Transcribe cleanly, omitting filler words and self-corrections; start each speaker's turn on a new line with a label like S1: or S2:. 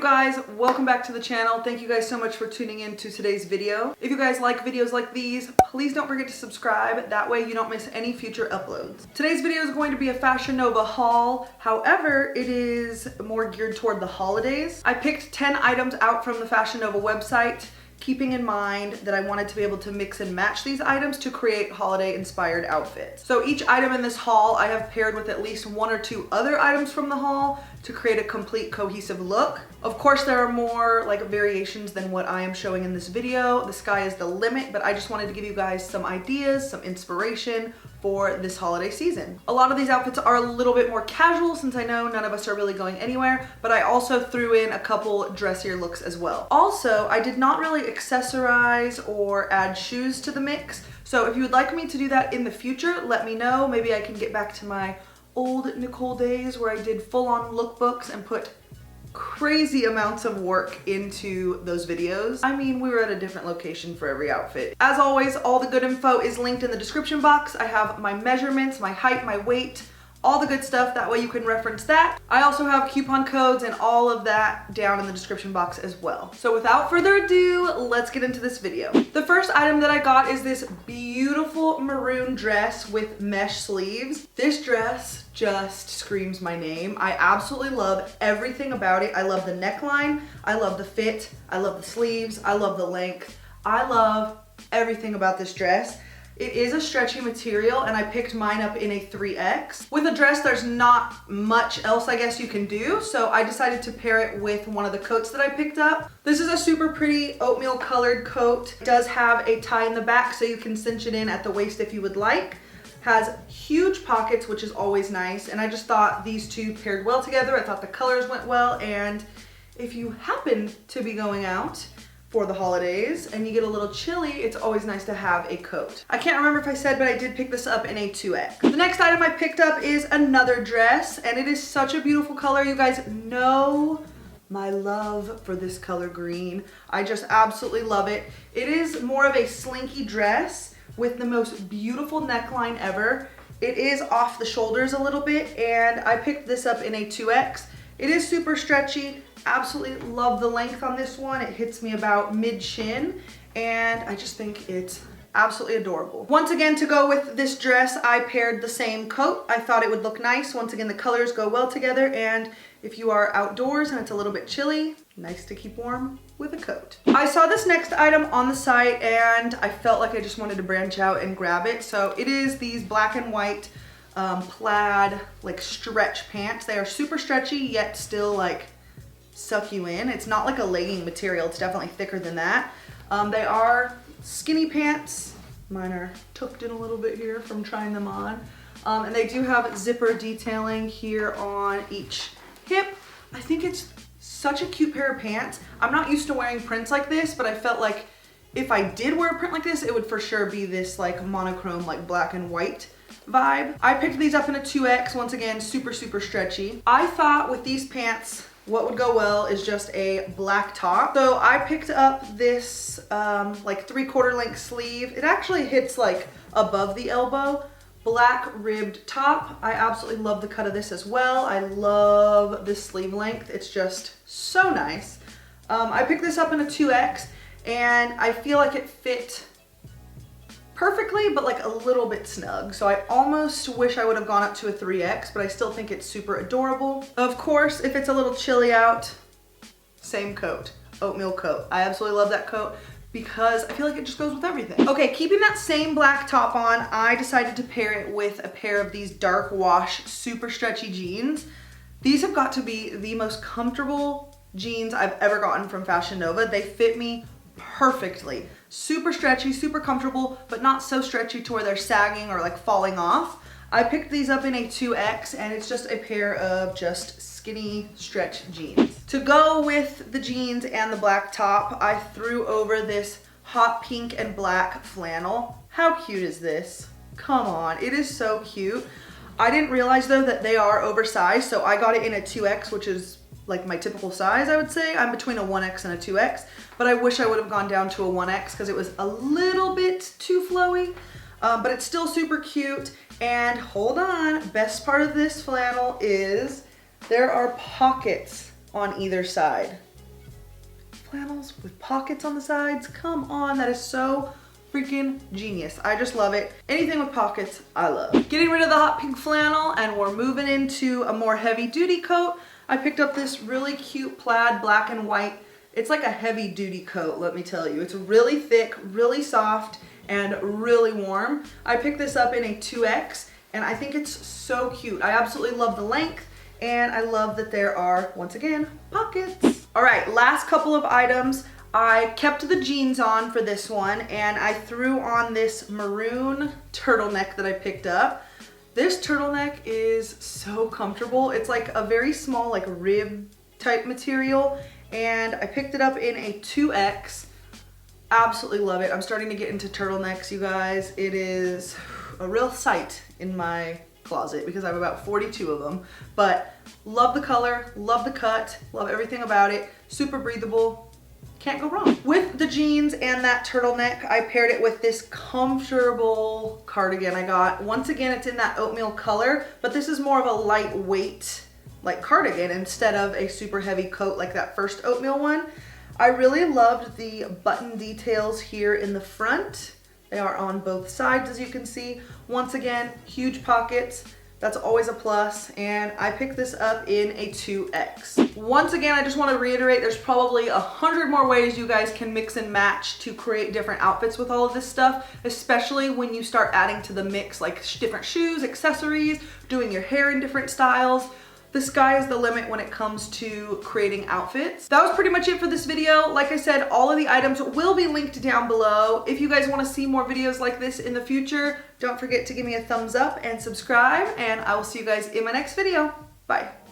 S1: guys? Welcome back to the channel. Thank you guys so much for tuning in to today's video. If you guys like videos like these, please don't forget to subscribe. That way you don't miss any future uploads. Today's video is going to be a Fashion Nova haul. However, it is more geared toward the holidays. I picked 10 items out from the Fashion Nova website, keeping in mind that I wanted to be able to mix and match these items to create holiday inspired outfits. So each item in this haul I have paired with at least one or two other items from the haul to create a complete cohesive look. Of course, there are more like variations than what I am showing in this video. The sky is the limit, but I just wanted to give you guys some ideas, some inspiration for this holiday season. A lot of these outfits are a little bit more casual since I know none of us are really going anywhere, but I also threw in a couple dressier looks as well. Also, I did not really accessorize or add shoes to the mix. So if you would like me to do that in the future, let me know. Maybe I can get back to my old Nicole days where I did full-on lookbooks and put crazy amounts of work into those videos. I mean, we were at a different location for every outfit. As always, all the good info is linked in the description box. I have my measurements, my height, my weight, all the good stuff. That way you can reference that. I also have coupon codes and all of that down in the description box as well. So without further ado, let's get into this video. The first item that I got is this beautiful maroon dress with mesh sleeves. This dress just screams my name. I absolutely love everything about it. I love the neckline, I love the fit, I love the sleeves, I love the length. I love everything about this dress. It is a stretchy material and I picked mine up in a 3X. With a dress, there's not much else I guess you can do, so I decided to pair it with one of the coats that I picked up. This is a super pretty oatmeal colored coat. It does have a tie in the back so you can cinch it in at the waist if you would like. Has huge pockets, which is always nice, and I just thought these two paired well together. I thought the colors went well, and if you happen to be going out for the holidays and you get a little chilly, it's always nice to have a coat. I can't remember if I said, but I did pick this up in a 2X. The next item I picked up is another dress, and it is such a beautiful color. You guys know my love for this color green. I just absolutely love it. It is more of a slinky dress with the most beautiful neckline ever. It is off the shoulders a little bit, and I picked this up in a 2X. It is super stretchy. Absolutely love the length on this one. It hits me about mid-shin, and I just think it's absolutely adorable. Once again, to go with this dress, I paired the same coat. I thought it would look nice. Once again, the colors go well together, and if you are outdoors and it's a little bit chilly, nice to keep warm with a coat. I saw this next item on the site and I felt like I just wanted to branch out and grab it. So it is these black and white plaid like stretch pants. They are super stretchy yet still like suck you in. It's not like a legging material. It's definitely thicker than that. They are skinny pants. Mine are tucked in a little bit here from trying them on. And they do have zipper detailing here on each hip. I think it's such a cute pair of pants. I'm not used to wearing prints like this, but I felt like if I did wear a print like this, it would for sure be this like monochrome, like black and white vibe. I picked these up in a 2X, once again, super, super stretchy. I thought with these pants, what would go well is just a black top. So I picked up this like 3/4 length sleeve. It actually hits like above the elbow. Black ribbed top. I absolutely love the cut of this as well. I love this sleeve length. It's just so nice. I picked this up in a 2X and I feel like it fit perfectly, but like a little bit snug. So I almost wish I would have gone up to a 3X, but I still think it's super adorable. Of course, if it's a little chilly out, same coat, oatmeal coat. I absolutely love that coat because I feel like it just goes with everything. Okay, keeping that same black top on, I decided to pair it with a pair of these dark wash, super stretchy jeans. These have got to be the most comfortable jeans I've ever gotten from Fashion Nova. They fit me perfectly. Super stretchy, super comfortable, but not so stretchy to where they're sagging or like falling off. I picked these up in a 2X and it's just a pair of just skinny stretch jeans. To go with the jeans and the black top, I threw over this hot pink and black flannel. How cute is this? Come on, it is so cute. I didn't realize though that they are oversized, so I got it in a 2X, which is like my typical size, I would say. I'm between a 1X and a 2X, but I wish I would have gone down to a 1X because it was a little bit too flowy, but it's still super cute. And hold on, best part of this flannel is there are pockets on either side. flannels with pockets on the sides. Come on, that is so freaking genius. I just love it. Anything with pockets, I love. Getting rid of the hot pink flannel, and we're moving into a more heavy duty coat. I picked up this really cute plaid black and white. It's like a heavy duty coat, let me tell you. It's really thick, really soft, and really warm. I picked this up in a 2X, and I think it's so cute. I absolutely love the length, and I love that there are, once again, pockets. All right, last couple of items. I kept the jeans on for this one, and I threw on this maroon turtleneck that I picked up. This turtleneck is so comfortable. It's like a very small, like rib type material, and I picked it up in a 2X. Absolutely love it. I'm starting to get into turtlenecks, you guys. It is a real sight in my closet because I have about 42 of them, but love the color, love the cut, love everything about it. Super breathable. Can't go wrong. With the jeans and that turtleneck, I paired it with this comfortable cardigan I got. Once again, it's in that oatmeal color, but this is more of a lightweight like cardigan instead of a super heavy coat like that first oatmeal one. I really loved the button details here in the front. They are on both sides, as you can see. Once again, huge pockets. That's always a plus, and I picked this up in a 2X. Once again, I just want to reiterate, there's probably 100 more ways you guys can mix and match to create different outfits with all of this stuff, especially when you start adding to the mix like different shoes, accessories, doing your hair in different styles. The sky is the limit when it comes to creating outfits. That was pretty much it for this video. Like I said, all of the items will be linked down below. If you guys want to see more videos like this in the future, don't forget to give me a thumbs up and subscribe, and I will see you guys in my next video. Bye.